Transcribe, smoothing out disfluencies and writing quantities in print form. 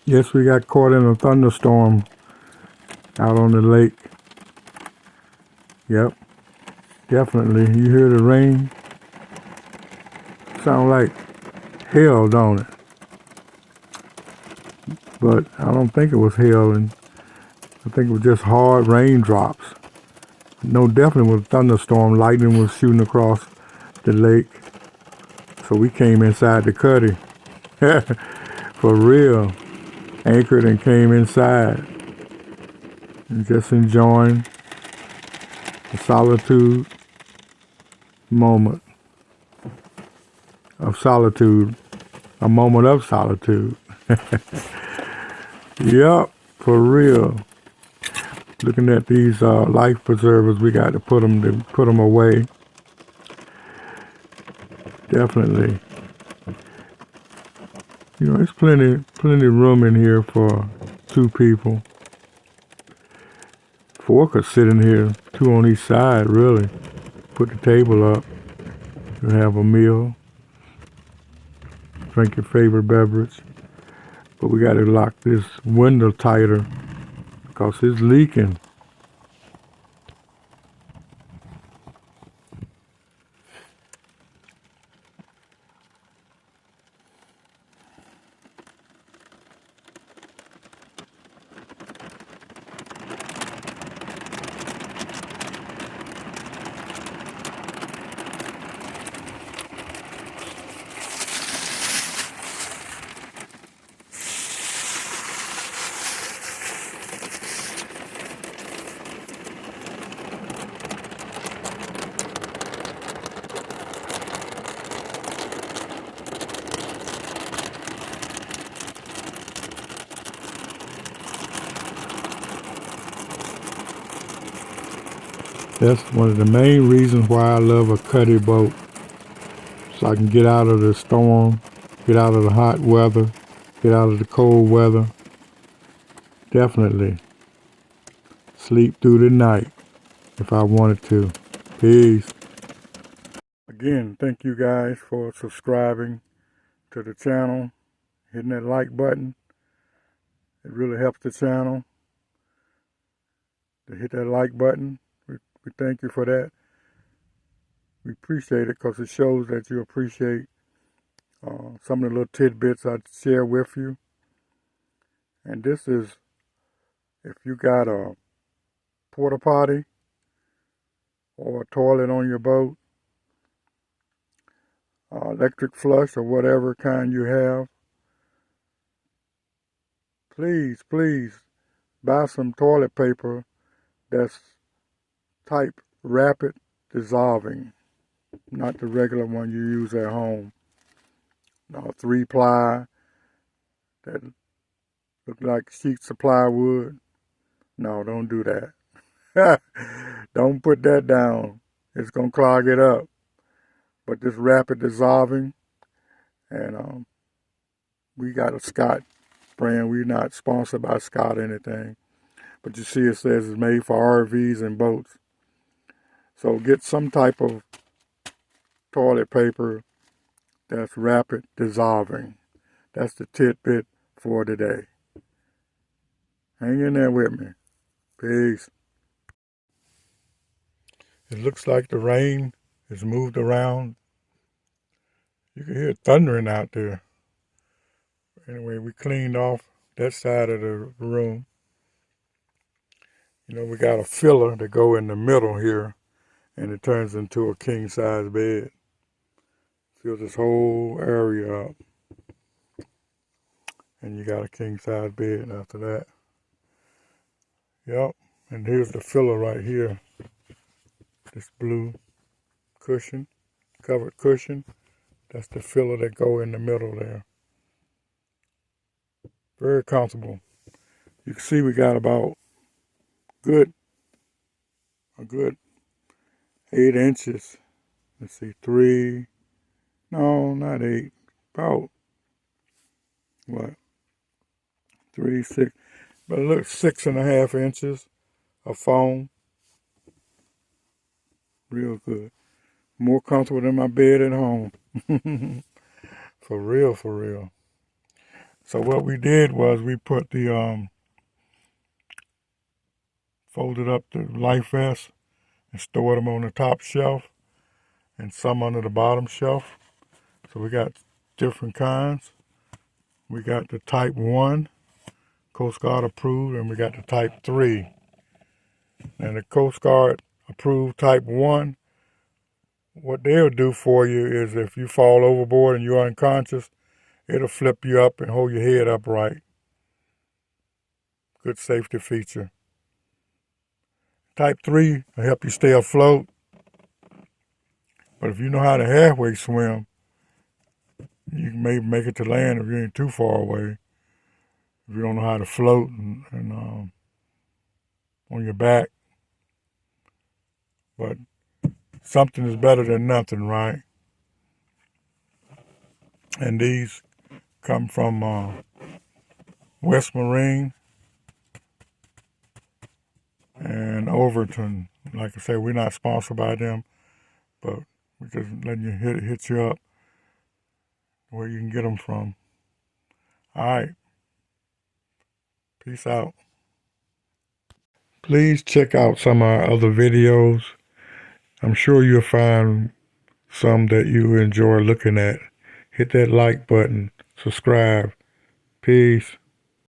Yes, we got caught in a thunderstorm out on the lake. Yep, definitely. You hear the rain? Sound like hail, don't it? But I don't think it was hail, and I think it was just hard raindrops. No, definitely was a thunderstorm. Lightning was shooting across the lake. So we came inside the cuddy. For real. Anchored and came inside. And just enjoying the solitude moment of solitude. A moment of solitude. Yup, for real. Looking at these life preservers, we got to put them away. Definitely. You know, there's plenty room in here for 2 people. 4 could sit in here, 2 on each side, really. Put the table up. You have a meal. Drink your favorite beverage. But we got to lock this window tighter because it's leaking. That's one of the main reasons why I love a cuddy boat. So I can get out of the storm, get out of the hot weather, get out of the cold weather. Definitely sleep through the night if I wanted to. Peace. Again, thank you guys for subscribing to the channel, hitting that like button. It really helps the channel to hit that like button. We thank you for that. We appreciate it because it shows that you appreciate some of the little tidbits I share with you. And this is if you got a porta potty or a toilet on your boat, electric flush or whatever kind you have, please buy some toilet paper that's type rapid dissolving, not the regular one you use at home. 3-ply that look like sheets of plywood. No, don't do that. Don't put that down. It's going to clog it up. But this rapid dissolving, and we got a Scott brand. We're not sponsored by Scott or anything. But you see it says it's made for RVs and boats. So get some type of toilet paper that's rapid dissolving. That's the tidbit for today. Hang in there with me. Peace. It looks like the rain has moved around. You can hear it thundering out there. Anyway, we cleaned off that side of the room. You know, we got a filler to go in the middle here, and it turns into a king-size bed. Fill this whole area up. And you got a king-size bed after that. Yep, and here's the filler right here. This blue cushion, covered cushion. That's the filler that go in the middle there. Very comfortable. You can see we got about a good 8 inches. Let's see, 3, no, not 8, about, what, 3, 6, but look, 6.5 inches of foam. Real good. More comfortable than my bed at home. For real, for real. So what we did was we put the folded up the life vests and stored them on the top shelf and some under the bottom shelf. So we got different kinds. We got the type 1, Coast Guard approved, and we got the type 3. And the Coast Guard approved type 1, what they'll do for you is if you fall overboard and you're unconscious, it'll flip you up and hold your head upright. Good safety feature. Type 3 will help you stay afloat. But if you know how to halfway swim, you can maybe make it to land if you ain't too far away. If you don't know how to float and on your back. But something is better than nothing, right? And these come from West Marine and Overton. Like I say, we're not sponsored by them, but we're just letting you hit you up where you can get them from. All right. Peace out. Please check out some of our other videos. I'm sure you'll find some that you enjoy looking at. Hit that like button. Subscribe. Peace.